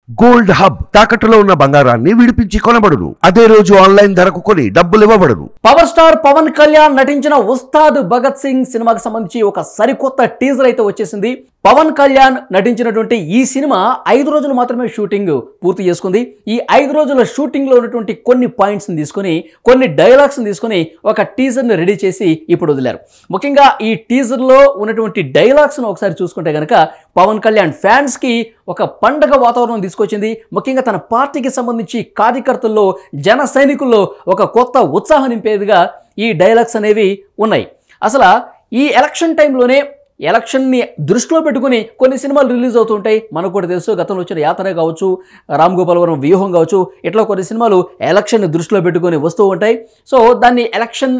Gold hub తాకట్టులో ఉన్న బంగారాన్ని విడిపించి కొనబడును. అదే రోజు ఆన్లైన్ ధరకు కొని డబ్బులు ఇవ్వబడును. పవర్ స్టార్ పవన్ కళ్యాణ్ నటించిన ఉస్తాద్ భగత్ సింగ్ సినిమాకి సంబంధించి ఒక సరికొత్త టీజర్ అయితే వచ్చేసింది. పవన్ కళ్యాణ్ నటించినటువంటి ఈ సినిమా 5 రోజులు మాత్రమే షూటింగ్ పూర్తి చేసుకుంది. ఈ 5 రోజుల షూటింగ్ లో ఉన్నటువంటి కొన్ని పాయింట్స్ ని తీసుకొని, కొన్ని డైలాగ్స్ ని తీసుకొని ఒక టీజర్ ని రెడీ చేసి ఇప్పుడు వదిలారు. ముఖ్యంగా ఈ టీజర్ లో ఉన్నటువంటి డైలాగ్స్ ను ఒకసారి చూసుకుంటే గనక పవన్ కళ్యాణ్ ఫ్యాన్స్ కి ఒక పండగ వాతావరణం తీసుకొచ్చింది. ముఖ్యంగా తన పార్టీకి సంబంధించి కార్యకర్తల్లో, జన సైనికుల్లో ఒక కొత్త ఉత్సాహం నింపేదిగా ఈ డైలాగ్స్ అనేవి ఉన్నాయి. అసలు ఈ ఎలక్షన్ టైంలోనే ఎలక్షన్ని దృష్టిలో పెట్టుకుని కొన్ని సినిమాలు రిలీజ్ అవుతుంటాయి. మనకు కూడా తెలుసు, గతంలో వచ్చిన యాత్ర కావచ్చు, రామ్ గోపాల్ వర్మ వ్యూహం కావచ్చు, ఇట్లా కొన్ని సినిమాలు ఎలక్షన్ని దృష్టిలో పెట్టుకుని వస్తూ ఉంటాయి. సో దాన్ని ఎలక్షన్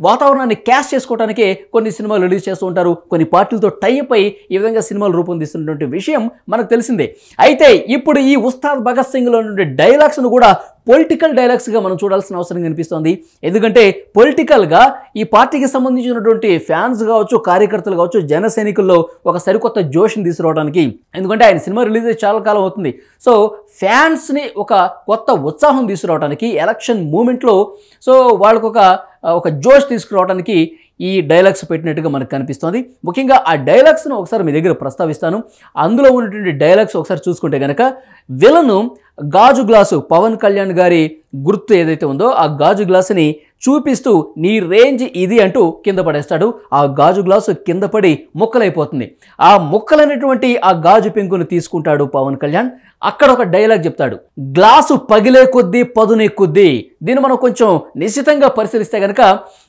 వాతావరణాన్ని క్యాష్ చేసుకోవడానికి కొన్ని సినిమాలు రిలీజ్ చేస్తూ ఉంటారు. కొన్ని పార్టీలతో టైప్ అయి ఈ విధంగా సినిమాలు రూపొందిస్తున్నటువంటి విషయం మనకు తెలిసిందే. అయితే ఇప్పుడు ఈ ఉస్తాద్ భగత్ సింగ్లో ఉండే డైలాగ్స్ను కూడా పొలిటికల్ డైలాగ్స్గా మనం చూడాల్సిన అవసరం కనిపిస్తోంది. ఎందుకంటే పొలిటికల్గా ఈ పార్టీకి సంబంధించినటువంటి ఫ్యాన్స్ కావచ్చు, కార్యకర్తలు కావచ్చు, జన సైనికుల్లో ఒక సరికొత్త జోష్ని తీసుకురావడానికి. ఎందుకంటే ఆయన సినిమా రిలీజ్ అయ్యి చాలా కాలం అవుతుంది. సో ఫ్యాన్స్ని ఒక కొత్త ఉత్సాహం తీసుకురావడానికి ఎలక్షన్ మూమెంట్లో సో వాళ్ళకు ఒక జోష్ తీసుకురావడానికి ఈ డైలాగ్స్ పెట్టినట్టుగా మనకు కనిపిస్తోంది. ముఖ్యంగా ఆ డైలాగ్స్ను ఒకసారి మీ దగ్గర ప్రస్తావిస్తాను. అందులో ఉన్నటువంటి డైలాగ్స్ ఒకసారి చూసుకుంటే కనుక విలను గాజు గ్లాసు, పవన్ కళ్యాణ్ గారి గుర్తు ఏదైతే ఉందో ఆ గాజు గ్లాసుని చూపిస్తూ నీ రేంజ్ ఇది అంటూ కింద పడేస్తాడు. ఆ గాజు గ్లాసు కింద పడి ముక్కలైపోతుంది. ఆ ముక్కలైనటువంటి ఆ గాజు పెంకును తీసుకుంటాడు పవన్ కళ్యాణ్. అక్కడ ఒక డైలాగ్ చెప్తాడు, గ్లాసు పగిలే కొద్దీ పదునెక్కుద్ది. దీన్ని మనం కొంచెం నిశ్చితంగా పరిశీలిస్తే కనుక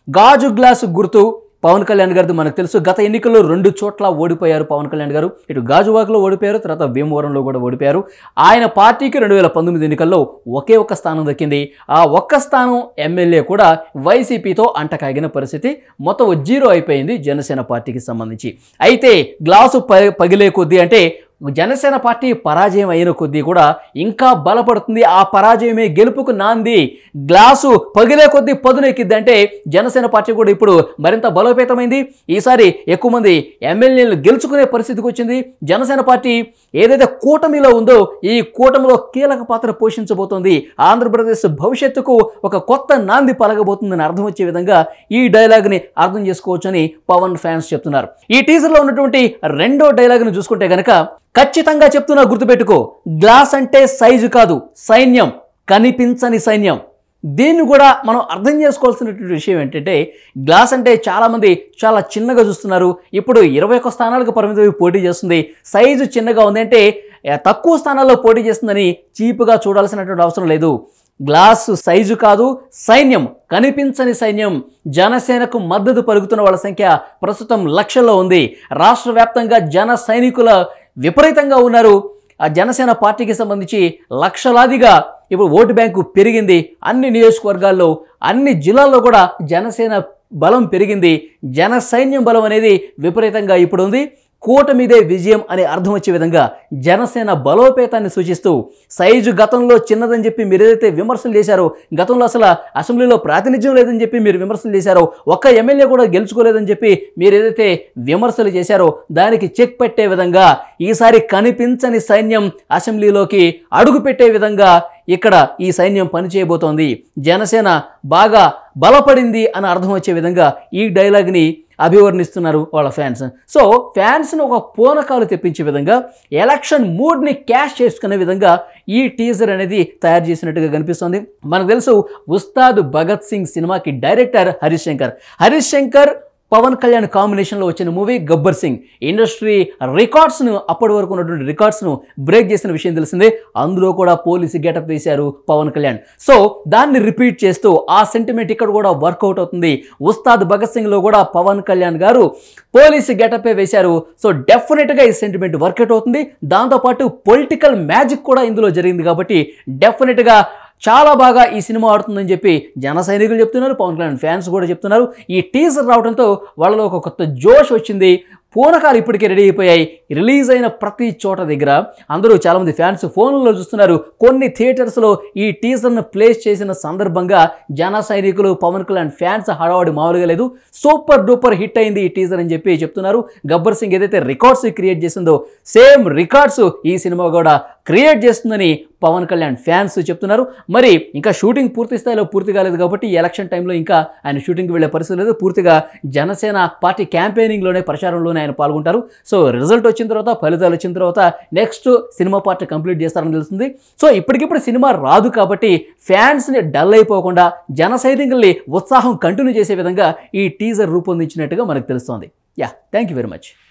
గాజు గ్లాసు గుర్తు పవన్ కళ్యాణ్ గారిది మనకు తెలుసు. గత ఎన్నికల్లో 2 చోట్ల ఓడిపోయారు పవన్ కళ్యాణ్ గారు. ఇటు గాజువాకలో ఓడిపోయారు, తర్వాత భీమవరంలో కూడా ఓడిపోయారు. ఆయన పార్టీకి 2019 ఎన్నికల్లో ఒకే ఒక్క స్థానం దక్కింది. ఆ ఒక్క స్థానం ఎమ్మెల్యే కూడా వైసీపీతో అంటకాగిన పరిస్థితి. మొత్తం 0 అయిపోయింది జనసేన పార్టీకి సంబంధించి. అయితే గ్లాసు పగిలే కొద్దీ అంటే జనసేన పార్టీ పరాజయం అయిన కొద్దీ కూడా ఇంకా బలపడుతుంది. ఆ పరాజయమే గెలుపుకు నాంది. గ్లాసు పగిలే కొద్దీ పదునెక్కిద్ది అంటే జనసేన పార్టీ కూడా ఇప్పుడు మరింత బలోపేతమైంది. ఈసారి ఎక్కువ మంది ఎమ్మెల్యేలు గెలుచుకునే పరిస్థితికి వచ్చింది. జనసేన పార్టీ ఏదైతే కూటమిలో ఉందో ఈ కూటమిలో కీలక పాత్ర పోషించబోతోంది. ఆంధ్రప్రదేశ్ భవిష్యత్తుకు ఒక కొత్త నాంది పలకబోతుందని అర్థం వచ్చే విధంగా ఈ డైలాగ్ని అర్థం చేసుకోవచ్చని పవన్ ఫ్యాన్స్ చెప్తున్నారు. ఈ టీజర్లో ఉన్నటువంటి రెండో డైలాగ్ను చూసుకుంటే కనుక ఖచ్చితంగా చెప్తున్నా, గుర్తుపెట్టుకో, గ్లాస్ అంటే సైజు కాదు, సైన్యం, కనిపించని సైన్యం. దీన్ని కూడా మనం అర్థం చేసుకోవాల్సినటువంటి విషయం ఏంటంటే గ్లాస్ అంటే చాలామంది చాలా చిన్నగా చూస్తున్నారు. ఇప్పుడు 21 స్థానాలకు పరిమితమై పోటీ చేస్తుంది. సైజు చిన్నగా ఉంది అంటే తక్కువ స్థానాల్లో పోటీ చేస్తుందని చీప్గా చూడాల్సినటువంటి అవసరం లేదు. గ్లాసు సైజు కాదు, సైన్యం, కనిపించని సైన్యం. జనసేనకు మద్దతు పలుకుతున్న వాళ్ళ సంఖ్య ప్రస్తుతం లక్షల్లో ఉంది. రాష్ట్ర వ్యాప్తంగా జన సైనికుల విపరీతంగా ఉన్నారు. ఆ జనసేన పార్టీకి సంబంధించి లక్షలాదిగా ఇప్పుడు ఓటు బ్యాంకు పెరిగింది. అన్ని నియోజకవర్గాల్లో, అన్ని జిల్లాల్లో కూడా జనసేన బలం పెరిగింది. జన సైన్యం బలం అనేది విపరీతంగా ఇప్పుడు ఉంది. కూటమిదే విజయం అనే అర్థం వచ్చే విధంగా జనసేన బలోపేతాన్ని సూచిస్తూ సైజు గతంలో చిన్నదని చెప్పి మీరు ఏదైతే విమర్శలు చేశారో, గతంలో అసలు అసెంబ్లీలో ప్రాతినిధ్యం లేదని చెప్పి మీరు విమర్శలు చేశారో, ఒక్క ఎమ్మెల్యే కూడా గెలుచుకోలేదని చెప్పి మీరు ఏదైతే విమర్శలు చేశారో దానికి చెక్ పెట్టే విధంగా ఈసారి కనిపించని సైన్యం అసెంబ్లీలోకి అడుగు పెట్టే విధంగా ఇక్కడ ఈ సైన్యం పనిచేయబోతోంది. జనసేన బాగా బలపడింది అని అర్థం వచ్చే విధంగా ఈ డైలాగ్ని అభివర్ణిస్తున్నారు వాళ్ళ ఫ్యాన్స్. సో ఫ్యాన్స్ను ఒక పూనకాలు తెప్పించే విధంగా, ఎలక్షన్ మూడ్ని క్యాష్ చేసుకునే విధంగా ఈ టీజర్ అనేది తయారు చేసినట్టుగా కనిపిస్తుంది. మనకు తెలుసు ఉస్తాద్ భగత్ సింగ్ సినిమాకి డైరెక్టర్ హరీష్ శంకర్ పవన్ కళ్యాణ్ కాంబినేషన్లో వచ్చిన మూవీ గబ్బర్ సింగ్ ఇండస్ట్రీ రికార్డ్స్ను, అప్పటి వరకు ఉన్నటువంటి రికార్డ్స్ను బ్రేక్ చేసిన విషయం తెలిసిందే. అందులో కూడా పోలీసు గెటప్ వేశారు పవన్ కళ్యాణ్. సో దాన్ని రిపీట్ చేస్తూ ఆ సెంటిమెంట్ ఇక్కడ కూడా వర్కౌట్ అవుతుంది. ఉస్తాద్ భగత్ సింగ్లో కూడా పవన్ కళ్యాణ్ గారు పోలీసు గెటపే వేశారు. సో డెఫినెట్గా ఈ సెంటిమెంట్ వర్కౌట్ అవుతుంది. దాంతోపాటు పొలిటికల్ మ్యాజిక్ కూడా ఇందులో జరిగింది కాబట్టి డెఫినెట్గా చాలా బాగా ఈ సినిమా ఆడుతుందని చెప్పి జన సైనికులు చెప్తున్నారు, పవన్ కళ్యాణ్ ఫ్యాన్స్ కూడా చెప్తున్నారు. ఈ టీజర్ రావడంతో వాళ్ళలో ఒక కొత్త జోష్ వచ్చింది. పూనకాలు ఇప్పటికే రెడీ అయిపోయాయి. రిలీజ్ అయిన ప్రతి చోట దగ్గర అందరూ చాలామంది ఫ్యాన్స్ ఫోన్లలో చూస్తున్నారు. కొన్ని థియేటర్స్లో ఈ టీజర్ను ప్లేస్ చేసిన సందర్భంగా జన సైనికులు, పవన్ కళ్యాణ్ ఫ్యాన్స్ హడావడి మామూలుగా లేదు. సూపర్ డూపర్ హిట్ అయింది ఈ టీజర్ అని చెప్పి చెప్తున్నారు. గబ్బర్ సింగ్ ఏదైతే రికార్డ్స్ క్రియేట్ చేసిందో సేమ్ రికార్డ్స్ ఈ సినిమా కూడా క్రియేట్ చేస్తుందని పవన్ కళ్యాణ్ ఫ్యాన్స్ చెప్తున్నారు. మరి ఇంకా షూటింగ్ పూర్తి స్థాయిలో పూర్తి కాలేదు కాబట్టి ఈ ఎలక్షన్ టైంలో ఇంకా ఆయన షూటింగ్కి వెళ్ళే పరిస్థితి లేదు. పూర్తిగా జనసేన పార్టీ క్యాంపెయినింగ్లోనే ప్రచారంలోనే ఆయన పాల్గొంటారు. సో రిజల్ట్ వచ్చిన తర్వాత, ఫలితాలు వచ్చిన తర్వాత నెక్స్ట్ సినిమా పార్ట్ కంప్లీట్ చేస్తారని తెలుస్తుంది. సో ఇప్పటికిప్పుడు సినిమా రాదు కాబట్టి ఫ్యాన్స్ని డల్ అయిపోకుండా జన సైనికుల్ని ఉత్సాహం కంటిన్యూ చేసే విధంగా ఈ టీజర్ రూపొందించినట్టుగా మనకు తెలుస్తోంది. Thank you very much.